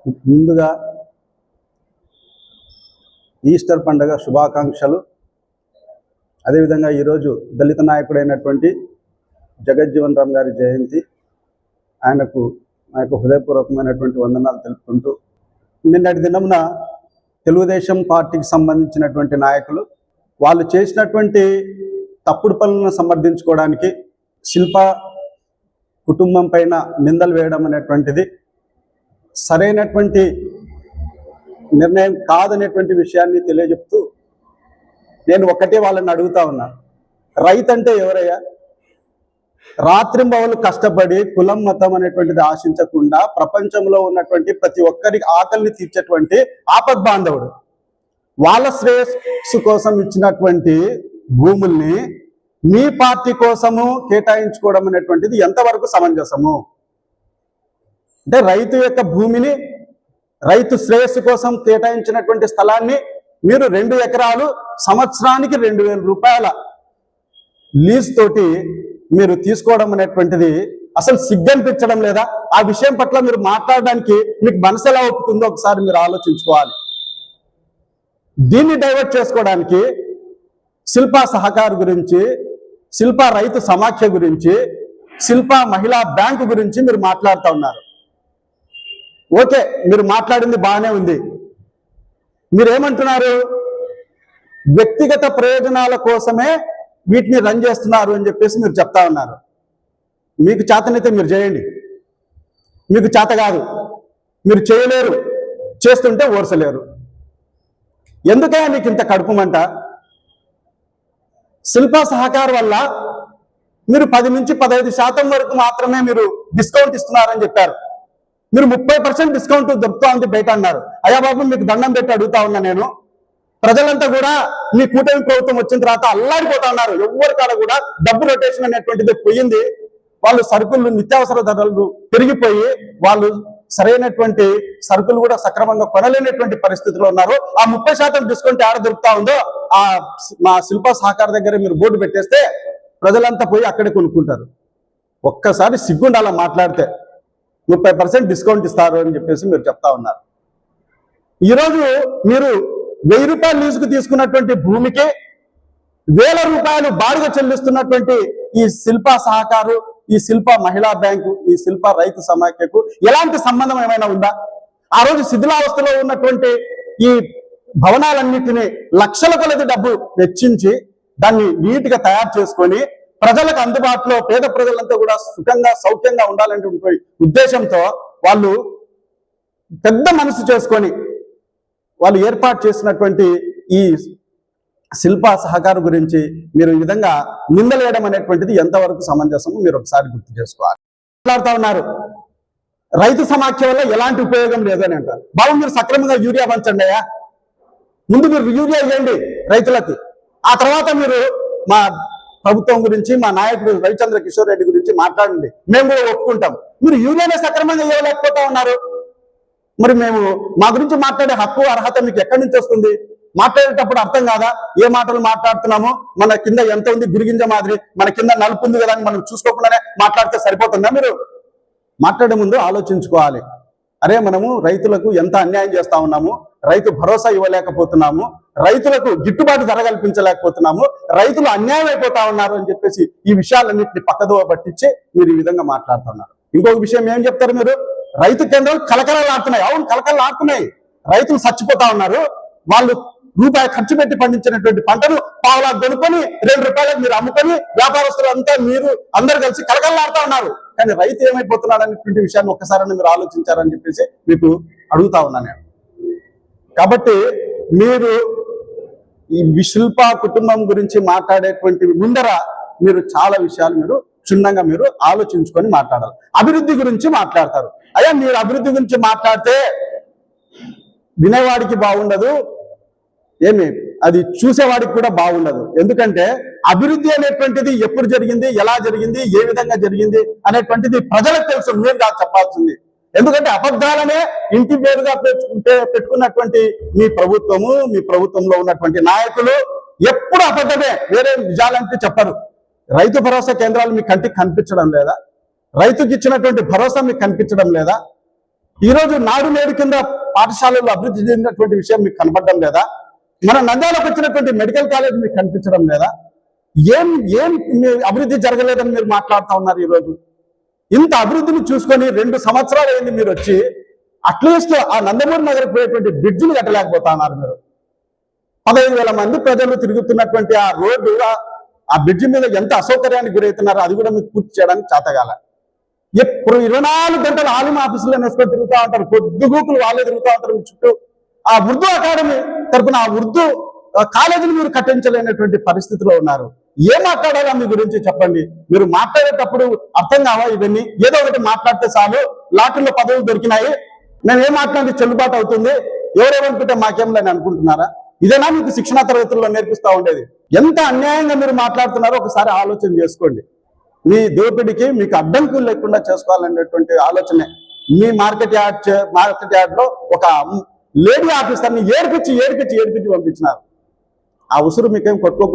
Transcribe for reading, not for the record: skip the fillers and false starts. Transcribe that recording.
ముందుగా ఈస్టర్ పండుగ శుభాకాంక్షలు. అదేవిధంగా ఈరోజు దళిత నాయకుడైనటువంటి జగజ్జీవన్ రామ్ గారి జయంతి. ఆయనకు నా యొక్క హృదయపూర్వకమైనటువంటి వందనాలు తెలుపుకుంటూ, నిన్నటి దినమున తెలుగుదేశం పార్టీకి సంబంధించినటువంటి నాయకులు వాళ్ళు చేసినటువంటి తప్పుడు పనులను సమర్థించుకోవడానికి శిల్ప కుటుంబం పైన నిందలు వేయడం అనేటువంటిది సరైనటువంటి నిర్ణయం కాదనేటువంటి విషయాన్ని తెలియజెప్తూ, నేను ఒక్కటే వాళ్ళని అడుగుతా ఉన్నాను, రైతు అంటే ఎవరయ్యా? రాత్రింబవలు కష్టపడి కులం మతం అనేటువంటిది ఆశించకుండా ప్రపంచంలో ఉన్నటువంటి ప్రతి ఒక్కరికి ఆకలిని తీర్చేటువంటి ఆపద్బాంధవుడు. వాళ్ళ శ్రేయస్సు కోసం ఇచ్చినటువంటి భూముల్ని మీ పార్టీ కోసము కేటాయించుకోవడం అనేటువంటిది ఎంతవరకు సమంజసము? అంటే రైతు యొక్క భూమిని, రైతు శ్రేయస్సు కోసం కేటాయించినటువంటి స్థలాన్ని మీరు 2 ఎకరాలు సంవత్సరానికి 2,000 రూపాయల లీజ్ తోటి మీరు తీసుకోవడం అనేటువంటిది అసలు సిగ్గనిపించడం లేదా? ఆ విషయం పట్ల మీరు మాట్లాడడానికి మీకు మనసు ఎలా ఒప్పుతుందో ఒకసారి మీరు ఆలోచించుకోవాలి. దీన్ని డైవర్ట్ చేసుకోవడానికి శిల్పా సహకార్ గురించి, శిల్పా రైతు సమాఖ్య గురించి, శిల్పా మహిళా బ్యాంకు గురించి మీరు మాట్లాడుతూ ఉన్నారు. ఓకే, మీరు మాట్లాడింది బాగానే ఉంది. మీరేమంటున్నారు? వ్యక్తిగత ప్రయోజనాల కోసమే వీటిని రన్ చేస్తున్నారు అని చెప్పేసి మీరు చెప్తా ఉన్నారు. మీకు చేతనైతే మీరు చేయండి, మీకు చేత కాదు, మీరు చేయలేరు, చేస్తుంటే ఓర్చలేరు. ఎందుకైనా మీకు ఇంత కడుపుమంట? శిల్పా సహకార్ వల్ల మీరు 10 నుంచి 15% వరకు మాత్రమే మీరు డిస్కౌంట్ ఇస్తున్నారని చెప్పారు. మీరు 30% డిస్కౌంట్ దొరుకుతా ఉంది బయట అన్నారు. అయ్యా బాబు, మీకు దండం పెట్టి అడుగుతా ఉన్నా నేను, ప్రజలంతా కూడా మీ కూటమి ప్రభుత్వం వచ్చిన తర్వాత అల్లాడిపోతా ఉన్నారు. ఎవరి కాడ కూడా డబ్బు రొటేషన్ అనేటువంటిది పోయింది. వాళ్ళు సరుకులు, నిత్యావసర ధరలు పెరిగిపోయి వాళ్ళు సరైనటువంటి సరుకులు కూడా సక్రమంగా కొనలేనటువంటి పరిస్థితిలో ఉన్నారు. ఆ 30% డిస్కౌంట్ ఆడ దొరుకుతా ఉందో ఆ మా శిల్పా సహకార దగ్గర మీరు బోర్డు పెట్టేస్తే ప్రజలంతా పోయి అక్కడే కొనుక్కుంటారు. ఒక్కసారి సిగ్గుండాలా మాట్లాడితే 30% డిస్కౌంట్ ఇస్తారు అని చెప్పేసి మీరు చెప్తా ఉన్నారు. ఈరోజు మీరు 1000 రూపాయలు లీజుకు తీసుకున్నటువంటి భూమికి 1000 రూపాయలు బాడుగ చెల్లిస్తున్నటువంటి ఈ శిల్పా సహకారు, ఈ శిల్పా మహిళా బ్యాంకు, ఈ శిల్పా రైతు సమాఖ్యకు ఎలాంటి సంబంధం ఏమైనా ఉందా? ఆ రోజు శిథిలావస్థలో ఉన్నటువంటి ఈ భవనాలన్నిటినీ లక్షల కొలది డబ్బు వెచ్చించి దాన్ని నీట్గా తయారు చేసుకొని ప్రజలకు అందుబాటులో, పేద ప్రజలంతా కూడా సుఖంగా సౌఖ్యంగా ఉండాలనేటువంటి ఉద్దేశంతో వాళ్ళు పెద్ద మనసు చేసుకొని వాళ్ళు ఏర్పాటు చేసినటువంటి ఈ శిల్పా సహకారం గురించి మీరు ఈ విధంగా నిందలేయడం అనేటువంటిది ఎంతవరకు సమంజసము మీరు ఒకసారి గుర్తు చేసుకోవాలి. మాట్లాడుతూ ఉన్నారు రైతు సమాఖ్య వల్ల ఎలాంటి ఉపయోగం లేదని అంటారు. బాబు, మీరు సక్రమంగా యూరియా పంచండి అయ్యా. ముందు మీరు యూరియా ఇవ్వండి రైతులకి, ఆ తర్వాత మీరు మా ప్రభుత్వం గురించి, మా నాయకుడు రవిచంద్ర కిషోర్ రెడ్డి గురించి మాట్లాడండి, మేము కూడా ఒప్పుకుంటాం. మీరు యూరియానే సక్రమంగా ఇవ్వలేకపోతా ఉన్నారు. మరి మేము మా గురించి మాట్లాడే హక్కు, అర్హత మీకు ఎక్కడి నుంచి వస్తుంది? మాట్లాడేటప్పుడు అర్థం కాదా ఏ మాటలు మాట్లాడుతున్నామో? మన కింద ఎంత ఉంది గురిగింజ మాదిరి, మన కింద నలుపు ఉంది కదా అని మనం చూసుకోకుండానే మాట్లాడితే సరిపోతుందా? మీరు మాట్లాడే ముందు ఆలోచించుకోవాలి. అరే, మనము రైతులకు ఎంత అన్యాయం చేస్తా ఉన్నాము, రైతు భరోసా ఇవ్వలేకపోతున్నాము, రైతులకు గిట్టుబాటు ధర కల్పించలేకపోతున్నాము, రైతులు అన్యాయం అయిపోతా ఉన్నారు అని చెప్పేసి ఈ విషయాలన్నింటినీ పక్కదోవ పట్టించి మీరు ఈ విధంగా మాట్లాడుతున్నారు. ఇంకొక విషయం ఏం చెప్తారు మీరు? రైతు కేంద్రాలు కలకలలు ఆడుతున్నాయి. అవును, కలకలలు ఆడుతున్నాయి. రైతులు చచ్చిపోతా ఉన్నారు. వాళ్ళు రూపాయి ఖర్చు పెట్టి పండించినటువంటి పంటను పావులా కొనుక్కొని 2 రూపాయలకు మీరు అమ్ముకొని వ్యాపారస్తులు అంతా మీరు అందరు కలిసి కలకలలాడుతూ ఉన్నారు. కానీ రైతు ఏమైపోతున్నాడు అనేటువంటి విషయాన్ని ఒక్కసారి మీరు ఆలోచించారని చెప్పేసి మీకు అడుగుతా ఉన్నా నేను. కాబట్టి మీరు ఈ శిల్పా కుటుంబం గురించి మాట్లాడేటువంటి ముందర మీరు చాలా విషయాలు మీరు క్షుణ్ణంగా మీరు ఆలోచించుకొని మాట్లాడాలి. అభివృద్ధి గురించి మాట్లాడతారు. అయ్యా, మీరు అభివృద్ధి గురించి మాట్లాడితే వినేవాడికి బాగుండదు, ఏమి అది చూసేవాడికి కూడా బాగుండదు. ఎందుకంటే అభివృద్ధి అనేటువంటిది ఎప్పుడు జరిగింది, ఎలా జరిగింది, ఏ విధంగా జరిగింది అనేటువంటిది ప్రజలకు తెలుసు, మీరు కాదు చెప్పాల్సింది. ఎందుకంటే అబద్ధాలనే ఇంటి పేరుగా పెట్టుకున్నటువంటి మీ ప్రభుత్వము, మీ ప్రభుత్వంలో ఉన్నటువంటి నాయకులు ఎప్పుడు అబద్ధమే, వేరే నిజాలంటే చెప్పరు. రైతు భరోసా కేంద్రాలు మీ కంటికి కనిపించడం లేదా? రైతుకి ఇచ్చినటువంటి భరోసా మీకు కనిపించడం లేదా? ఈరోజు నాడు నేడు కింద పాఠశాలలు అభివృద్ధి చెందినటువంటి విషయం మీకు కనపడడం లేదా? మన నంద్యాలకు వచ్చినటువంటి మెడికల్ కాలేజ్ మీకు కనిపించడం లేదా? ఏం ఏం అభివృద్ధి జరగలేదని మీరు మాట్లాడుతూ ఉన్నారు. ఈరోజు ఇంత అభివృద్ధిని చూసుకొని 2 సంవత్సరాలు అయింది మీరు వచ్చి, అట్లీస్ట్ ఆ నందమూరి నగర్ పోయేటువంటి బ్రిడ్జిని కట్టలేకపోతా ఉన్నారు మీరు. 15,000 మంది ప్రజలు తిరుగుతున్నటువంటి ఆ రోడ్డు, ఆ బ్రిడ్జి మీద ఎంత అసౌకర్యానికి గురవుతున్నారో అది కూడా మీకు పూర్తి చేయడానికి చేతగాల. ఎప్పుడు 24 గంటలు ఆలిమ ఆఫీసులో నేర్చుకొని తిరుగుతూ ఉంటారు, పొద్దుగూకులు వాళ్ళే తిరుగుతూ ఉంటారు మీ చుట్టూ. ఆ ఉర్దూ అకాడమీ తరపున ఆ ఉర్దూ కాలేజీని మీరు కట్టించలేనటువంటి పరిస్థితిలో ఉన్నారు. ఏం మాట్లాడాలా మీ గురించి చెప్పండి. మీరు మాట్లాడేటప్పుడు అర్థం కావా ఇవన్నీ? ఏదో ఒకటి మాట్లాడితే చాలు, లాటరీలో పదవులు దొరికినాయి, మేము ఏం మాట్లాడి చెల్లుబాటు అవుతుంది, ఎవరేమనుకుంటే మాకేం లేని అనుకుంటున్నారా? ఇదేనా మీకు శిక్షణా తరగతుల్లో నేర్పిస్తూ ఉండేది? ఎంత అన్యాయంగా మీరు మాట్లాడుతున్నారో ఒకసారి ఆలోచన చేసుకోండి. మీ దోపిడికి మీకు అడ్డంకులు లేకుండా చేసుకోవాలనేటువంటి ఆలోచనే మీ మార్కెట్ యార్డ్ లో ఒక లేడీ ఆఫీసర్ని ఏడిపించి పంపించినారు. ఆ ఉసురు మీకేం కొట్టుకో